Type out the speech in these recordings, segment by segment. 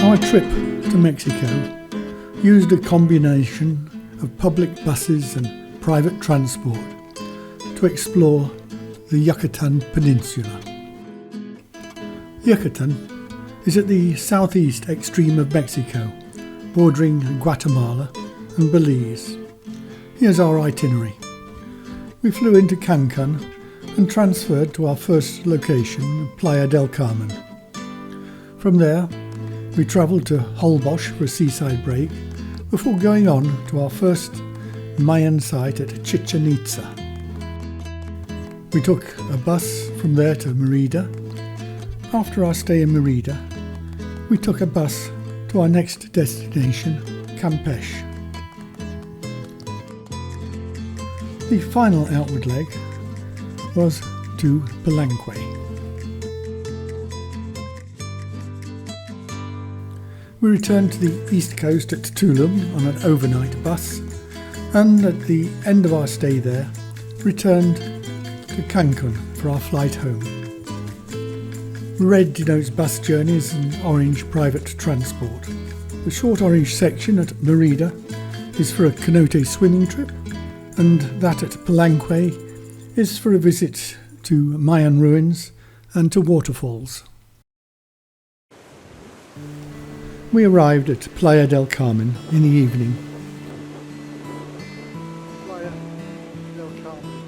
Our trip to Mexico used a combination of public buses and private transport to explore the Yucatan Peninsula. Yucatan is at the southeast extreme of Mexico, bordering Guatemala and Belize. Here's our itinerary. We flew into Cancun and transferred to our first location, Playa del Carmen. From there, we travelled to Holbox for a seaside break before going on to our first Mayan site at Chichen Itza. We took a bus from there to Merida. After our stay in Merida, we took a bus to our next destination, Campeche. The final outward leg was to Palenque. We returned to the east coast at Tulum on an overnight bus, and at the end of our stay there, returned to Cancun for our flight home. Red denotes bus journeys and orange private transport. The short orange section at Merida is for a cenote swimming trip, and that at Palenque is for a visit to Mayan ruins and to waterfalls. We arrived at Playa del Carmen in the evening. Playa del Carmen.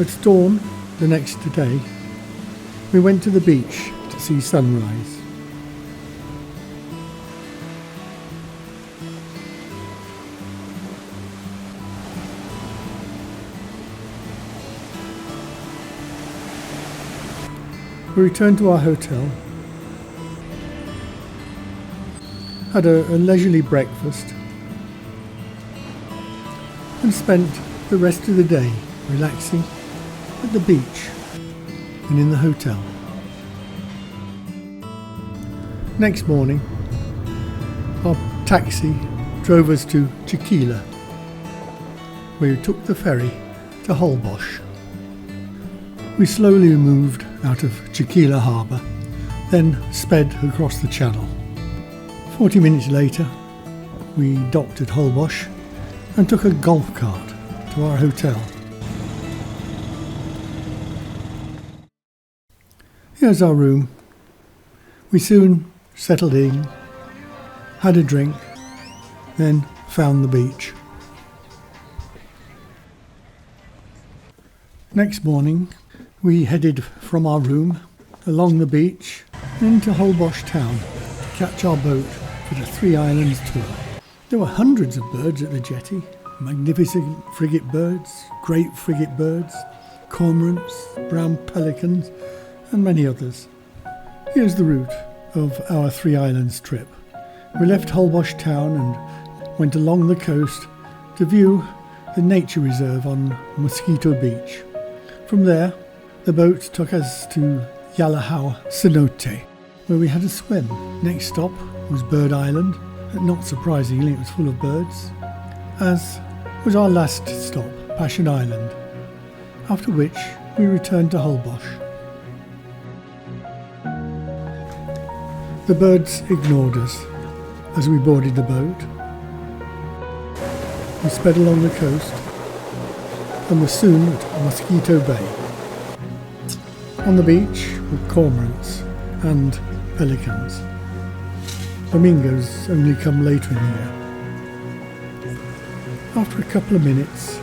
At dawn the next day, we went to the beach to see sunrise. We returned to our hotel, had a leisurely breakfast, and spent the rest of the day relaxing at the beach and in the hotel. Next morning, our taxi drove us to Chiquila, where we took the ferry to Holbox. We slowly moved out of Chiquila harbour, then sped across the channel. 40 minutes later, we docked at Holbox and took a golf cart to our hotel. Here's our room. We soon settled in, had a drink, then found the beach. Next morning, we headed from our room along the beach into Holbox town to catch our boat for the Three Islands tour. There were hundreds of birds at the jetty, magnificent frigate birds, great frigate birds, cormorants, brown pelicans, and many others. Here's the route of our Three Islands trip. We left Holbox town and went along the coast to view the nature reserve on Mosquito Beach. From there, the boat took us to Yalahao Cenote, where we had a swim. Next stop was Bird Island, and not surprisingly it was full of birds, as was our last stop, Passion Island, after which we returned to Holbox. The birds ignored us as we boarded the boat. We sped along the coast and were soon at Mosquito Bay. On the beach were cormorants and pelicans. Flamingos only come later in the year. After a couple of minutes,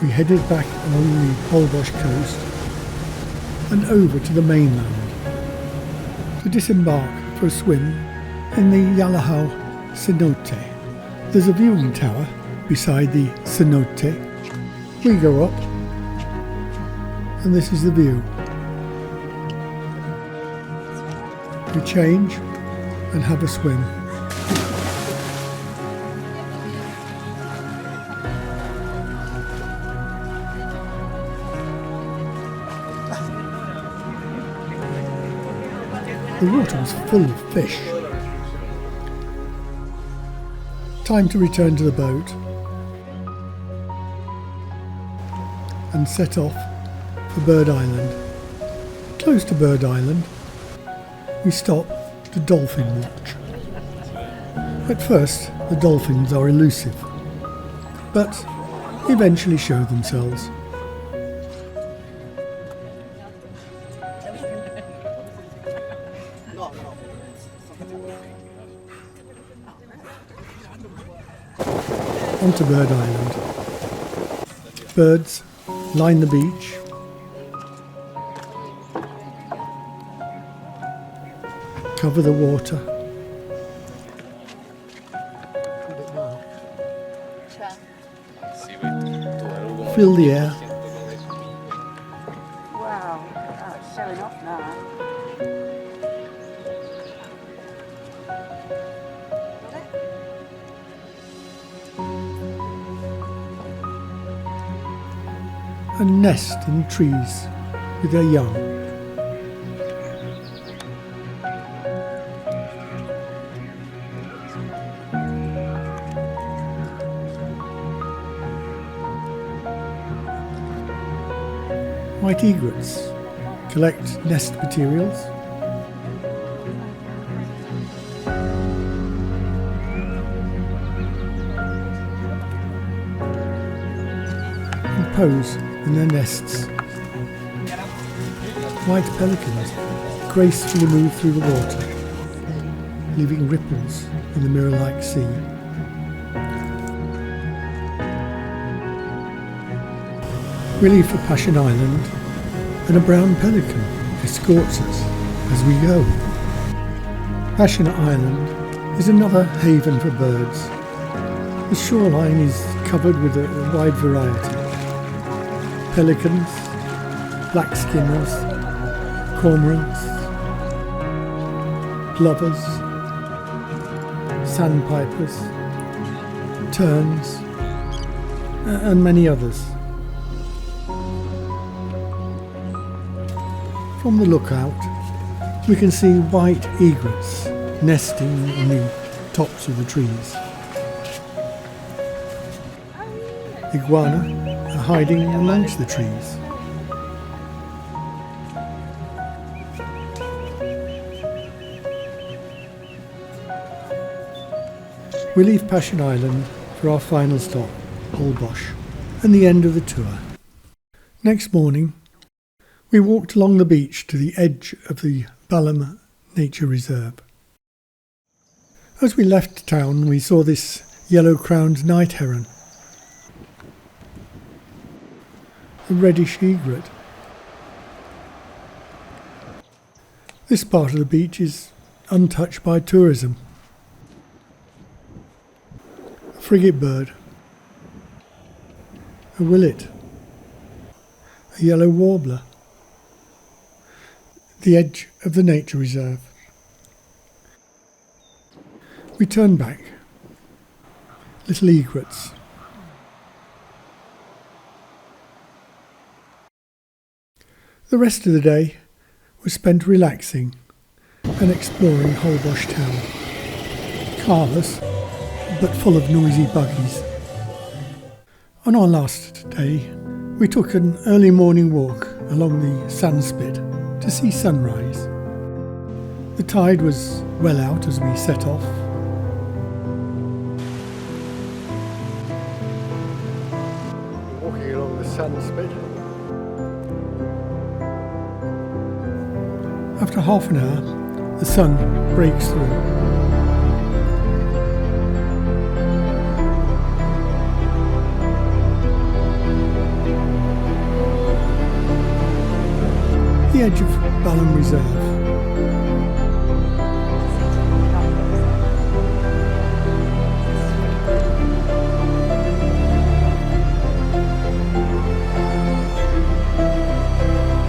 we headed back along the Holbox coast and over to the mainland to disembark for a swim in the Yalahao Cenote. There's a viewing tower beside the cenote. We go up, and this is the view. We change and have a swim. The water was full of fish. Time to return to the boat and set off for Bird Island. Close to Bird Island we stop to dolphin watch. At first, the dolphins are elusive, but eventually show themselves. Onto Bird Island. Birds line the beach. Cover the water. Fill the air. Wow, that's showing off now. And nest in trees with their young. White egrets collect nest materials. And pose in their nests. White pelicans gracefully move through the water, leaving ripples in the mirror-like sea. We leave for Passion Island, and a brown pelican escorts us as we go. Passion Island is another haven for birds. The shoreline is covered with a wide variety. Pelicans, black skimmers, cormorants, plovers, sandpipers, terns, and many others. From the lookout, we can see white egrets nesting in the tops of the trees. Iguana are hiding amongst the trees. We leave Passion Island for our final stop, Holbox, and the end of the tour. Next morning, we walked along the beach to the edge of the Ballam Nature Reserve. As we left town, we saw this yellow-crowned night heron, a reddish egret. This part of the beach is untouched by tourism. A frigate bird, a willet, a yellow warbler. The edge of the nature reserve. We turn back. Little egrets. The rest of the day was spent relaxing and exploring Holbox town. Carless, but full of noisy buggies. On our last day, we took an early morning walk along the sandspit to see sunrise. The tide was well out as we set off. Walking along the sandspit. After half an hour, the sun breaks through. The edge of Ballam Reserve.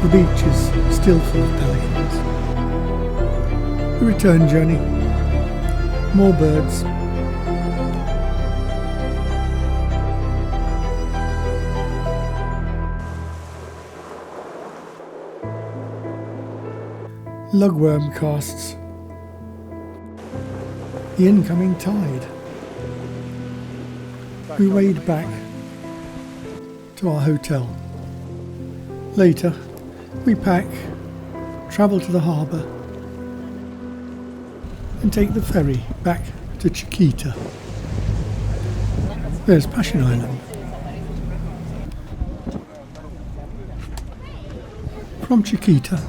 The beach is still full of pelicans. The return journey, more birds. Lugworm casts. The incoming tide. We wade back to our hotel. Later, we pack, travel to the harbour, and take the ferry back to Chiquita. There's Passion Island. From Chiquita,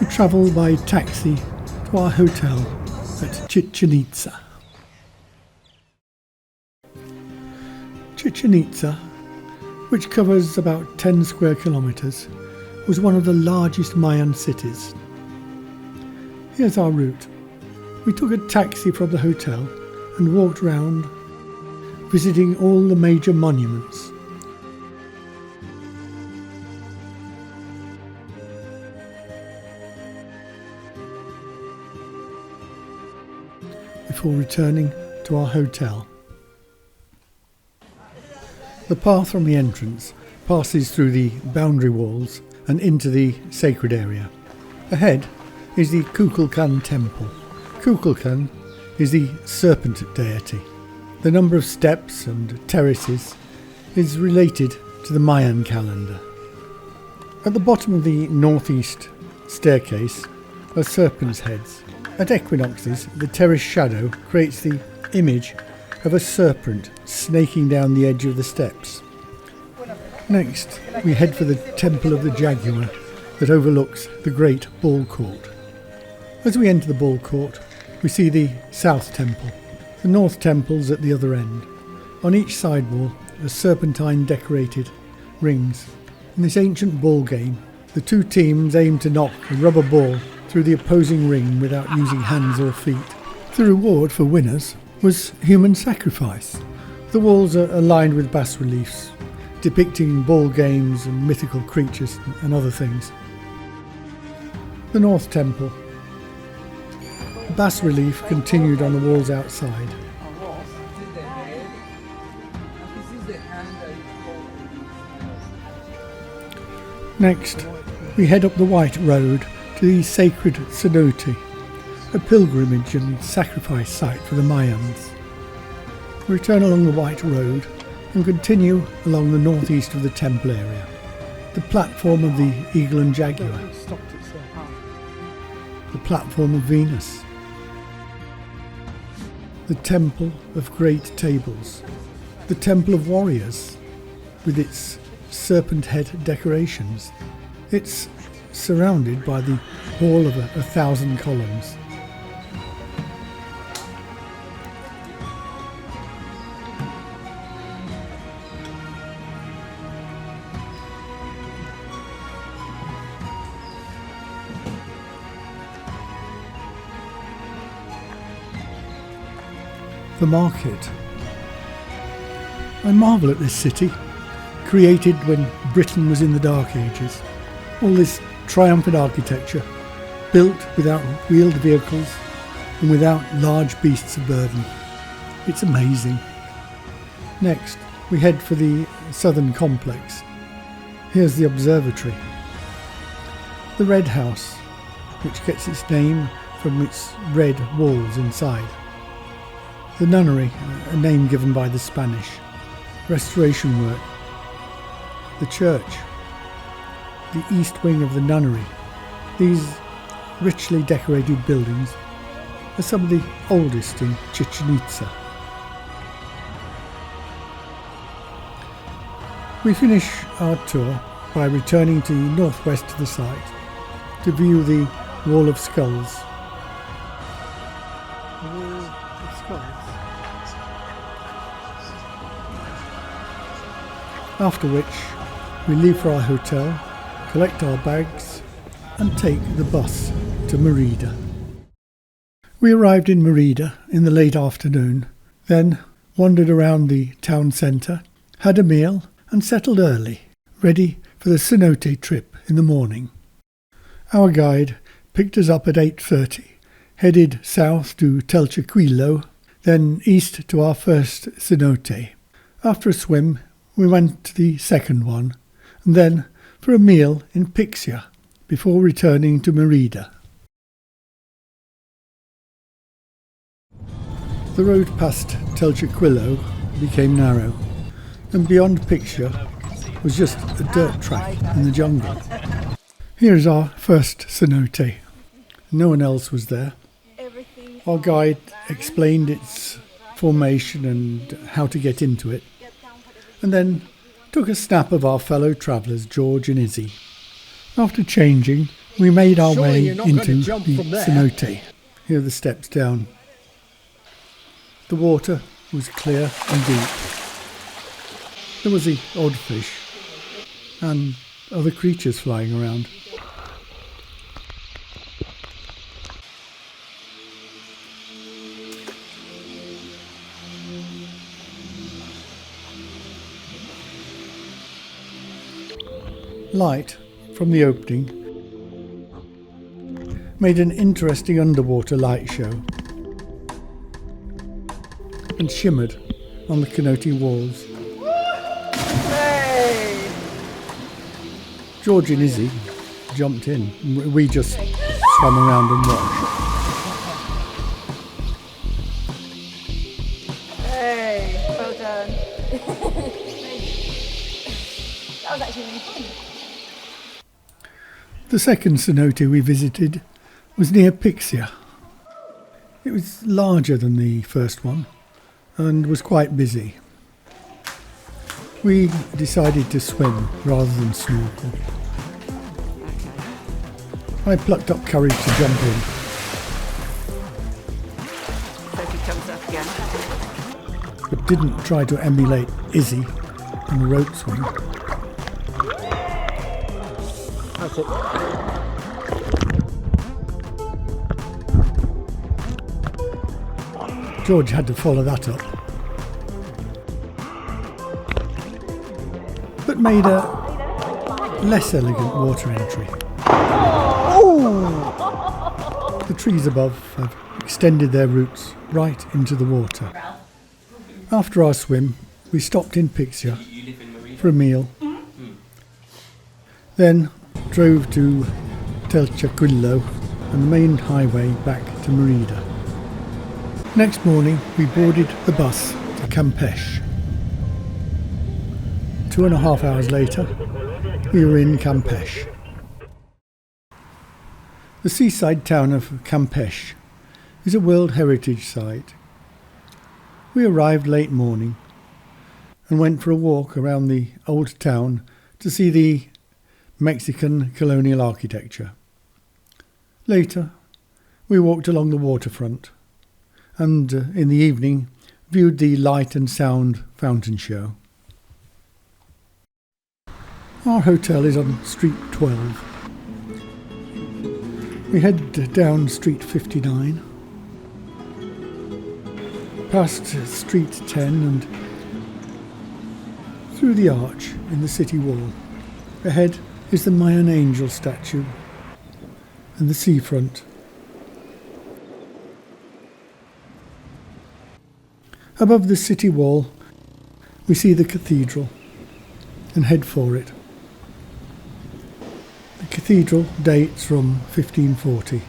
we travel by taxi to our hotel at Chichen Itza. Chichen Itza, which covers about 10 square kilometres, was one of the largest Mayan cities. Here's our route. We took a taxi from the hotel and walked round, visiting all the major monuments. Before returning to our hotel. The path from the entrance passes through the boundary walls and into the sacred area. Ahead is the Kukulkan temple. Kukulkan is the serpent deity. The number of steps and terraces is related to the Mayan calendar. At the bottom of the northeast staircase are serpents' heads. At equinoxes, the terrace shadow creates the image of a serpent snaking down the edge of the steps. Next, we head for the Temple of the Jaguar that overlooks the Great Ball Court. As we enter the Ball Court, we see the South Temple. The North Temple's at the other end. On each side wall are serpentine decorated rings. In this ancient ball game, the two teams aim to knock a rubber ball through the opposing ring without using hands or feet. The reward for winners was human sacrifice. The walls are lined with bas-reliefs depicting ball games and mythical creatures and other things. The North Temple. The bas-relief continued on the walls outside. Next, we head up the White Road to the sacred cenote, a pilgrimage and sacrifice site for the Mayans. We return along the White Road and continue along the northeast of the temple area, the platform of the Eagle and Jaguar, the platform of Venus, the Temple of Great Tables, the Temple of Warriors with its serpent head decorations. It's surrounded by the Hall of 1,000 columns. The market. I marvel at this city, created when Britain was in the Dark Ages. All this triumphant architecture, built without wheeled vehicles and without large beasts of burden. It's amazing. Next, we head for the southern complex. Here's the observatory. The Red House, which gets its name from its red walls inside. The nunnery, a name given by the Spanish. Restoration work. The church. The east wing of the nunnery. These richly decorated buildings are some of the oldest in Chichen Itza. We finish our tour by returning to northwest of the site to view the Wall of Skulls. The Wall of Skulls. After which, we leave for our hotel, collect our bags and take the bus to Merida. We arrived in Merida in the late afternoon, then wandered around the town centre, had a meal and settled early, ready for the cenote trip in the morning. Our guide picked us up at 8:30, headed south to Telchaquilo, then east to our first cenote. After a swim, we went to the second one, and then for a meal in Pixia, before returning to Merida. The road past Telchaquilo became narrow, and beyond Pixia was just a dirt track in the jungle. Here's our first cenote. No one else was there. Everything's Our guide explained its formation and how to get into it, and then took a snap of our fellow travellers George and Izzy. After changing, we made our way into the cenote. Here are the steps down. The water was clear and deep. There was the odd fish and other creatures flying around. Light from the opening made an interesting underwater light show and shimmered on the cenote walls. Hey! George and Izzy jumped in. We just swam around and watched. Hey! Well done. That was actually really fun. The second cenote we visited was near Pixia. It was larger than the first one and was quite busy. We decided to swim rather than snorkel. I plucked up courage to jump in. Sophie comes up again. But didn't try to emulate Izzy in the rope swing. That's it. George had to follow that up, but made a less elegant water entry. Oh! The trees above have extended their roots right into the water. After our swim, we stopped in Pixia for a meal, then drove to Telchaquillo and the main highway back to Merida. Next morning we boarded the bus to Campeche. 2.5 hours later we were in Campeche. The seaside town of Campeche is a World Heritage Site. We arrived late morning and went for a walk around the old town to see the Mexican colonial architecture. Later, we walked along the waterfront and in the evening viewed the light and sound fountain show. Our hotel is on Street 12. We head down Street 59, past Street 10 and through the arch in the city wall. Ahead is the Mayan angel statue and the seafront. Above the city wall we see the cathedral and head for it. The cathedral dates from 1540.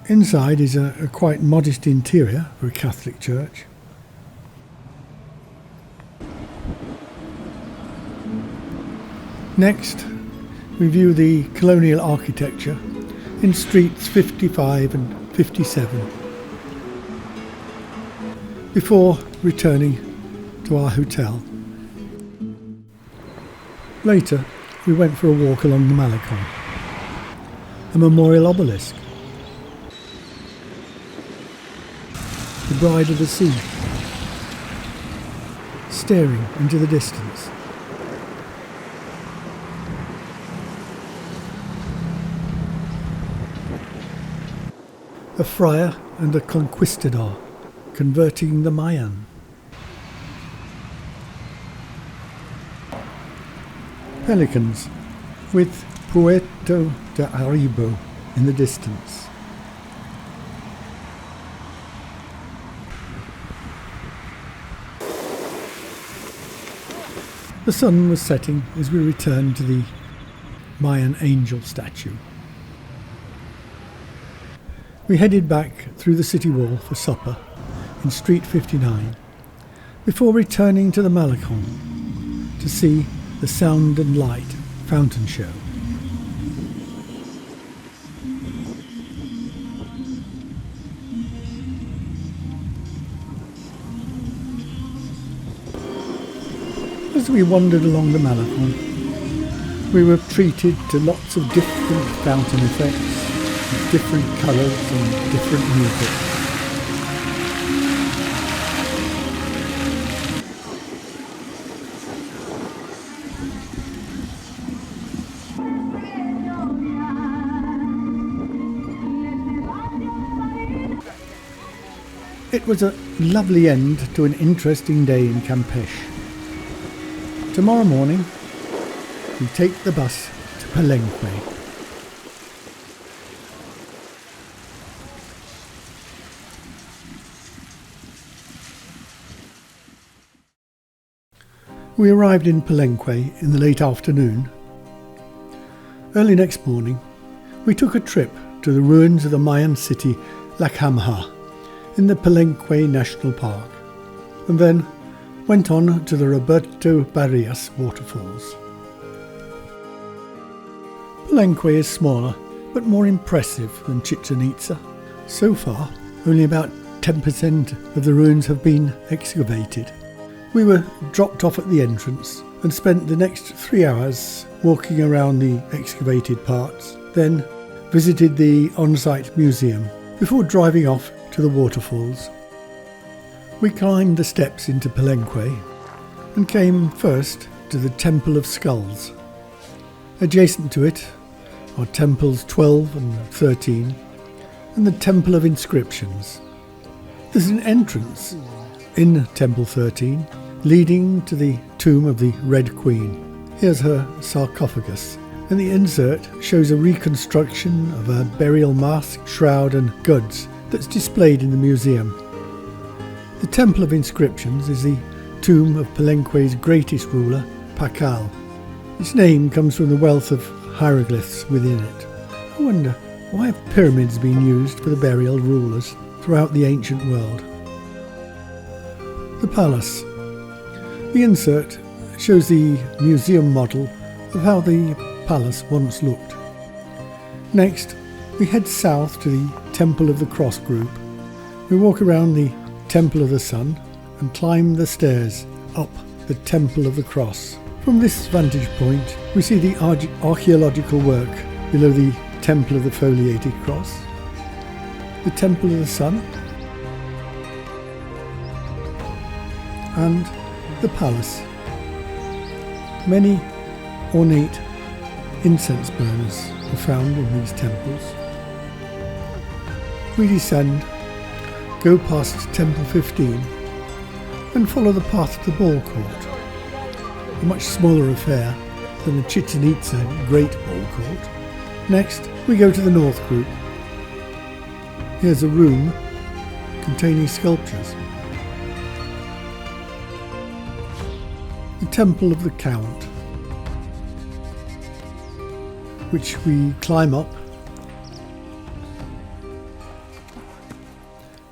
Inside is a quite modest interior for a Catholic church. Next, we view the colonial architecture in streets 55 and 57 before returning to our hotel. Later, we went for a walk along the Malecon, a memorial obelisk, the Bride of the Sea, staring into the distance. A friar and a conquistador converting the Mayan. Pelicans with Puerto de Aribo in the distance. The sun was setting as we returned to the Mayan angel statue. We headed back through the city wall for supper in Street 59 before returning to the Malecon to see the Sound and Light fountain show. As we wandered along the Malakon, we were treated to lots of different fountain effects, with different colours and different music. It was a lovely end to an interesting day in Campeche. Tomorrow morning, we take the bus to Palenque. We arrived in Palenque in the late afternoon. Early next morning, we took a trip to the ruins of the Mayan city La Camha in the Palenque National Park, and then went on to the Roberto Barrias waterfalls. Palenque is smaller but more impressive than Chichen Itza. So far, only about 10% of the ruins have been excavated. We were dropped off at the entrance and spent the next 3 hours walking around the excavated parts, then visited the on-site museum before driving off to the waterfalls. We climbed the steps into Palenque and came first to the Temple of Skulls. Adjacent to it are Temples 12 and 13 and the Temple of Inscriptions. There's an entrance in Temple 13 leading to the tomb of the Red Queen. Here's her sarcophagus, and the insert shows a reconstruction of her burial mask, shroud and goods that's displayed in the museum. The Temple of Inscriptions is the tomb of Palenque's greatest ruler, Pakal. Its name comes from the wealth of hieroglyphs within it. I wonder, why have pyramids been used for the burial of rulers throughout the ancient world? The palace. The insert shows the museum model of how the palace once looked. Next, we head south to the Temple of the Cross group. We walk around the Temple of the Sun and climb the stairs up the Temple of the Cross. From this vantage point, we see the archaeological work below the Temple of the Foliated Cross, the Temple of the Sun, and the palace. Many ornate incense burners are found in these temples. We descend, go past Temple 15 and follow the path to the ball court, a much smaller affair than the Chichen Itza Great Ball Court. Next, we go to the North Group. Here's a room containing sculptures. The Temple of the Count, which we climb up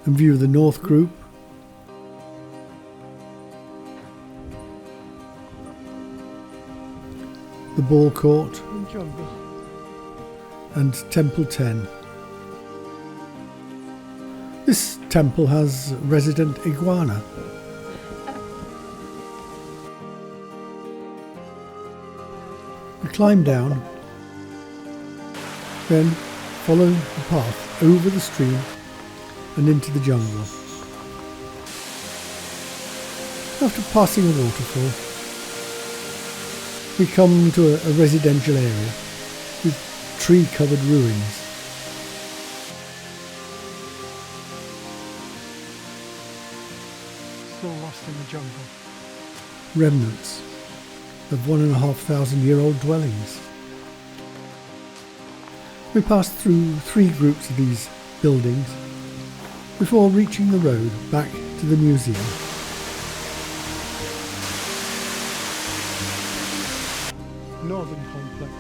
and view the North Group, the Ball Court and Temple 10. This temple has resident iguana. We climb down, then follow the path over the stream and into the jungle. After passing a waterfall, we come to a residential area with tree-covered ruins. Still lost in the jungle. Remnants of 1,500-year-old dwellings. We passed through 3 groups of these buildings before reaching the road back to the museum. Northern complex.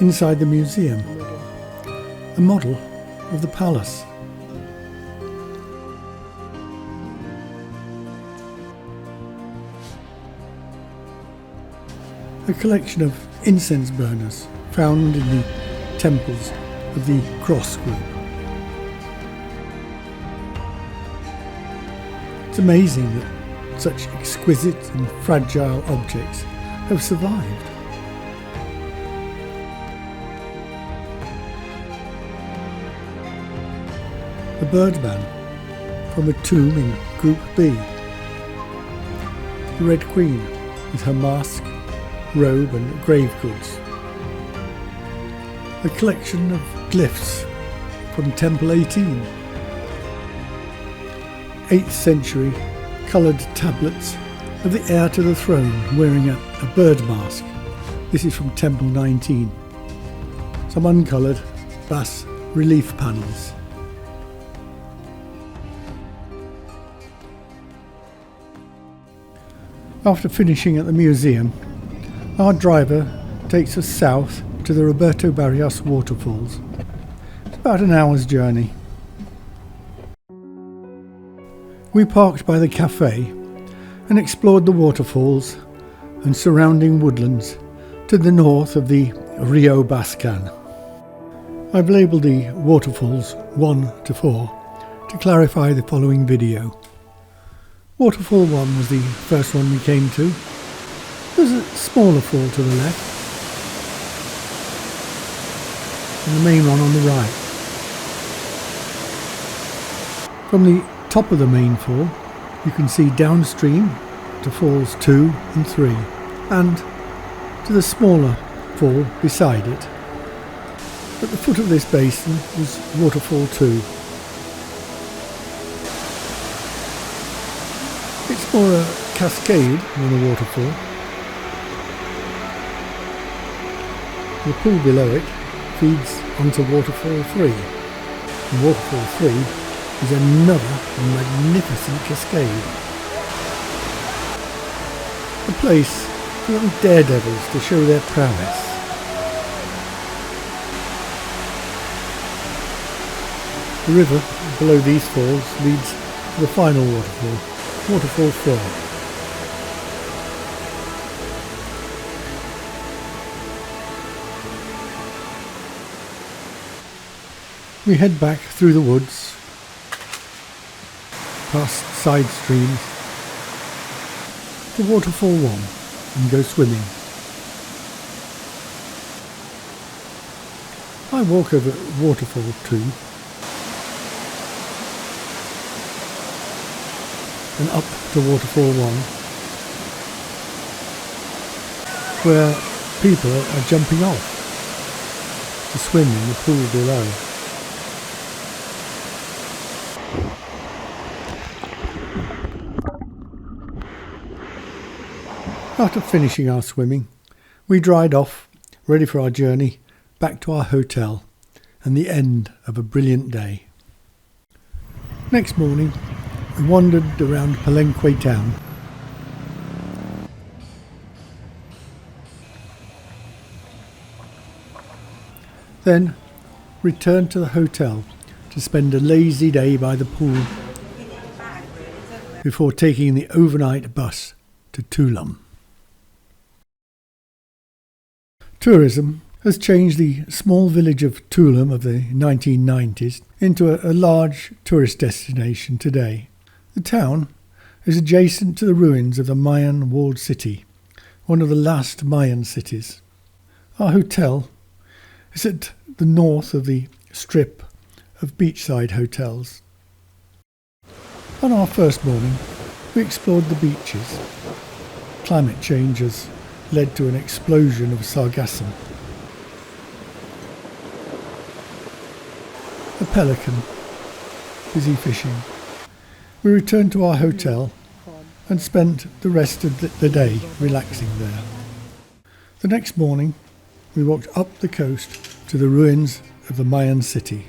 inside the museum, a model of the palace. A collection of incense burners found in the temples of the Cross group. It's amazing that such exquisite and fragile objects have survived. A birdman from a tomb in Group B. The Red Queen with her mask, robe and grave goods. A collection of glyphs from Temple 18. 8th century coloured tablets of the heir to the throne wearing a bird mask. This is from Temple 19. Some uncoloured bas relief panels. After finishing at the museum, our driver takes us south to the Roberto Barrios waterfalls. It's about an hour's journey. We parked by the cafe and explored the waterfalls and surrounding woodlands to the north of the Rio Bascan. I've labelled the waterfalls 1 to 4 to clarify the following video. Waterfall 1 was the first one we came to. There's a smaller fall to the left and the main one on the right. From the top of the main fall you can see downstream to falls 2 and 3 and to the smaller fall beside it. At the foot of this basin was waterfall 2. It's more a cascade than a waterfall. The pool below it feeds onto waterfall 3. And waterfall 3 is another magnificent cascade. A place for young daredevils to show their prowess. The river below these falls leads to the final waterfall, waterfall 4. We head back through the woods, past side streams, to waterfall 1 and go swimming. I walk over waterfall 2 and up to waterfall 1, where people are jumping off to swim in the pool below. After finishing our swimming, we dried off, ready for our journey back to our hotel and the end of a brilliant day. Next morning, we wandered around Palenque town. Then returned to the hotel to spend a lazy day by the pool before taking the overnight bus to Tulum. Tourism has changed the small village of Tulum of the 1990s into a large tourist destination today. The town is adjacent to the ruins of the Mayan walled city, one of the last Mayan cities. Our hotel is at the north of the strip of beachside hotels. On our first morning, we explored the beaches. Climate change has led to an explosion of sargassum. A pelican, busy fishing. We returned to our hotel and spent the rest of the day relaxing there. The next morning, we walked up the coast to the ruins of the Mayan city.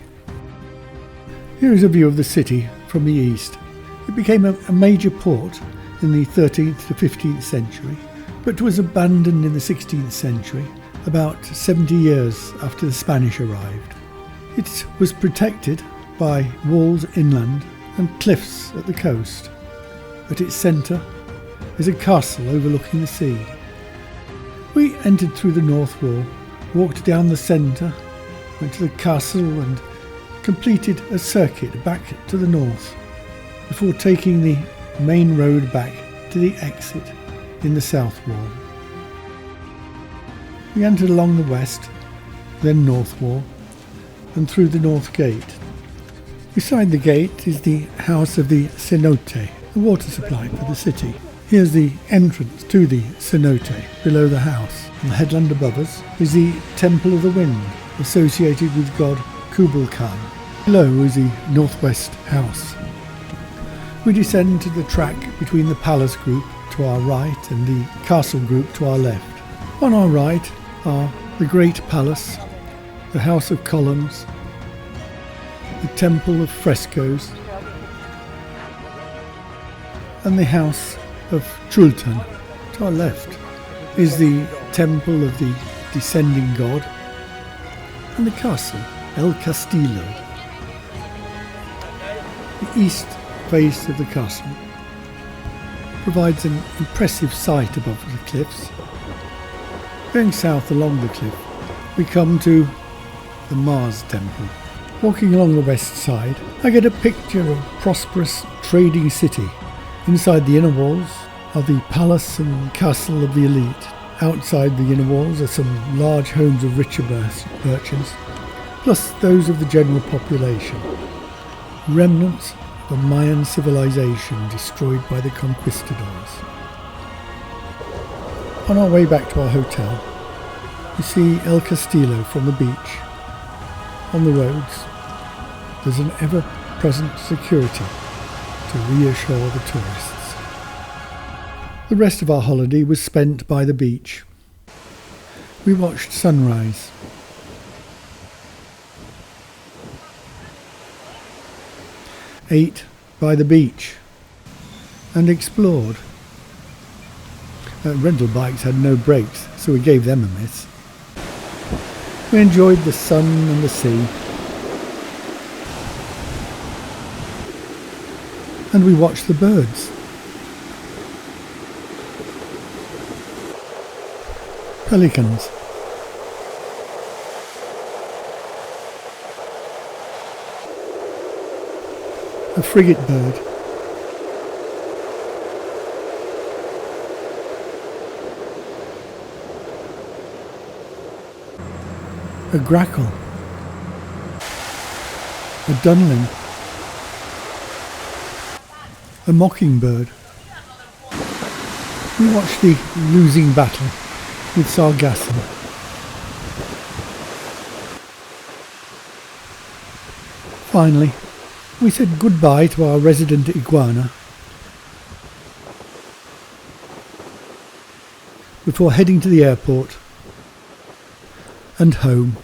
Here is a view of the city from the east. It became a major port in the 13th to 15th century, but was abandoned in the 16th century about 70 years after the Spanish arrived. It was protected by walls inland and cliffs at the coast. At its centre is a castle overlooking the sea. We entered through the north wall, walked down the centre, went to the castle and completed a circuit back to the north before taking the main road back to the exit in the south wall. We entered along the west, then north wall, and through the north gate. Beside the gate is the house of the cenote, the water supply for the city. Here's the entrance to the cenote below the house. On the headland above us is the Temple of the Wind, associated with god Kublai. Below is the northwest house. We descend to the track between the palace group to our right and the castle group to our left. On our right are the Great Palace, the House of Columns, the Temple of Frescoes, and the House of Chultan. To our left is the Temple of the Descending God and the Castle El Castillo. The east face of the castle provides an impressive sight above the cliffs. Going south along the cliff, we come to the Mars Temple. Walking along the west side, I get a picture of a prosperous trading city. Inside the inner walls are the palace and castle of the elite. Outside the inner walls are some large homes of richer merchants, plus those of the general population. Remnants of a Mayan civilization destroyed by the conquistadors. On our way back to our hotel, we see El Castillo from the beach. On the roads, there's an ever-present security to reassure the tourists. The rest of our holiday was spent by the beach. We watched sunrise. Ate by the beach and explored. Rental bikes had no brakes, so we gave them a miss. We enjoyed the sun and the sea, and we watched the birds. Pelicans. A frigate bird. A grackle. A dunlin. A mockingbird. We watched the losing battle with Sargassum. Finally, we said goodbye to our resident iguana before heading to the airport and home.